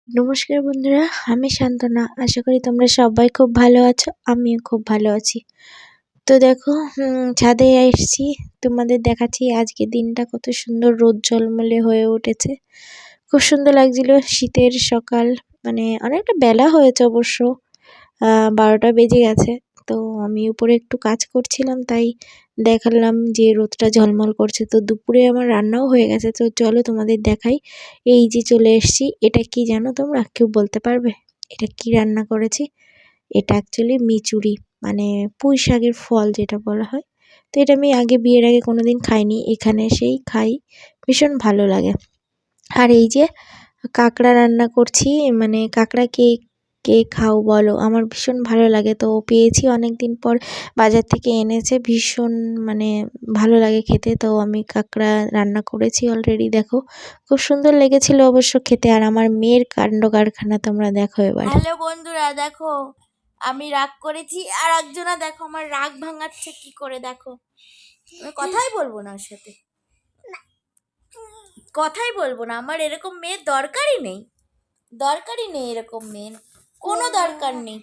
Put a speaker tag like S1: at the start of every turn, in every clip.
S1: নমস্কার বন্ধুরা, আমি শান্তনা। আশা করি তোমরা সবাই খুব ভালো আছো। আমিও খুব ভালো আছি। তো দেখো, ছাদে এসেছি, তোমাদের দেখাচ্ছি আজকের দিনটা কত সুন্দর রোদ ঝলমলে হয়ে উঠেছে। খুব সুন্দর লাগছিল। শীতের সকাল, মানে অনেকটা বেলা হয়েছে অবশ্য, 12টা বেজে গেছে। তো আমি উপরে একটু কাজ করছিলাম, তাই দেখালাম যে রোদটা ঝলমল করছে। তো দুপুরে আমার রান্নাও হয়ে গেছে, তো চলো তোমাদের দেখাই। এই যে চলে এসেছি। এটা কি জানো তোমরা? কেউ বলতে পারবে এটা কি রান্না করেছি? এটা অ্যাকচুয়ালি মিচুরি, মানে পুঁই শাকের ফল যেটা বলা হয়। তো এটা আমি আগে, বিয়ের আগে কোনোদিন খাইনি, এখানে এসেই খাই। ভীষণ ভালো লাগে। আর এই যে কাঁকড়া রান্না করছি, মানে কাঁকড়া কে কে খাও বলো, আমার ভীষণ ভালো লাগে। তো পেয়েছি অনেক দিন পর, বাজার থেকে এনেছে, ভীষণ মানে ভালো লাগে খেতে। তো আমি কাঁকড়া রান্না করেছি অলরেডি, দেখো খুব সুন্দর লেগেছিল অবশ্য খেতে। আর আমার মেয়ের কাণ্ড কারখানা তোমরা দেখো এবার।
S2: হ্যালো বন্ধুরা, দেখো আমি রাগ করেছি আর একজনা দেখো আমার রাগ ভাঙাচ্ছে কি করে। দেখো আমি কথাই বলবো না, ওর সাথে কথাই বলবো না। আমার এরকম মেয়ের দরকারই নেই, এরকম মেয়ের কোনো দরকার নেই,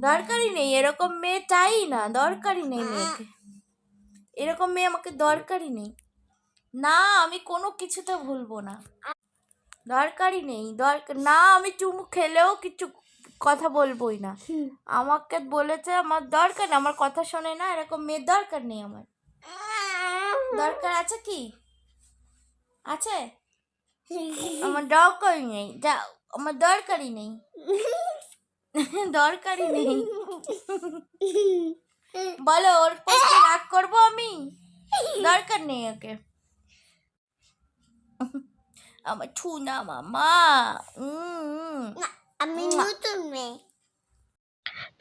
S2: দরকারই নেই এরকম মেয়ে, চাই না, দরকারই নেই মেয়েকে। এরকম মেয়ে আমাকে দরকারই নেই। না, আমি কোনো কিছুতে ভুলবো না, দরকারই নেই, দরকার না। আমি চুমু খেলেও কিছু কথা বলবোই না। আমাকে বলেছে আমার দরকার না, আমার কথা শোনে না, এরকম মেয়ের দরকার নেই আমার। দরকার আছে কি? আছে? আমার দরকারই নেই, যাও, আমার দরকারই নেই, দরকারই নেই। বলো, ওর পক্ষে রাগ করবো আমি? দরকার নেই ওকে। আমার ঠুনা মামা,
S1: আমি নতুন মেয়ে।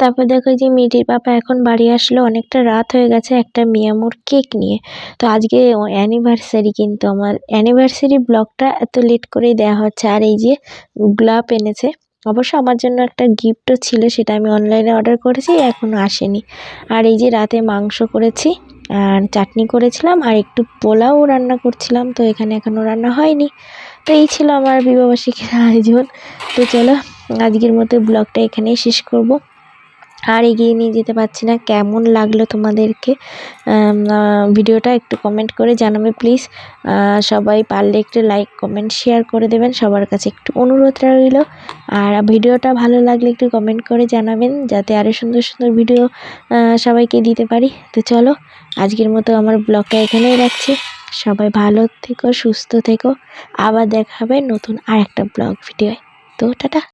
S1: তারপর দেখো যে মেয়েটির পাপা এখন বাড়ি আসলো, অনেকটা রাত হয়ে গেছে, একটা মিয়ামোর কেক নিয়ে। তো আজকে অ্যানিভার্সারি, কিন্তু আমার অ্যানিভার্সারি ব্লগটা এত লেট করেই দেওয়া হচ্ছে। আর এই যে গোলাপ এনেছে, অবশ্য আমার জন্য একটা গিফটও ছিল, সেটা আমি অনলাইনে অর্ডার করেছি, এখনও আসেনি। আর এই যে রাতে মাংস করেছি, আর চাটনি করেছিলাম, আর একটু পোলাও রান্না করছিলাম। তো এখানে এখনও রান্না হয়নি। তো এই ছিল আমার বিবাহবার্ষিকীর আয়োজন। তো চলো, আজকের মতো ব্লগটা এখানেই শেষ করব। আর এগিয়ে নিয়ে যেতে পারছি না। কেমন লাগলো তোমাদেরকে ভিডিওটা একটু কমেন্ট করে জানাবে প্লিজ। সবাই পারলে একটু লাইক, কমেন্ট, শেয়ার করে দেবেন, সবার কাছে একটু অনুরোধ রইল। আর ভিডিওটা ভালো লাগলে একটু কমেন্ট করে জানাবেন, যাতে আরও সুন্দর সুন্দর ভিডিও সবাইকে দিতে পারি। তো চলো, আজকের মতো আমার ব্লগটা এখানেই রাখছি। সবাই ভালো থেকো, সুস্থ থেকো। আবার দেখা হবে নতুন আরেকটা ব্লগ ভিডিওয়। তো টাটা।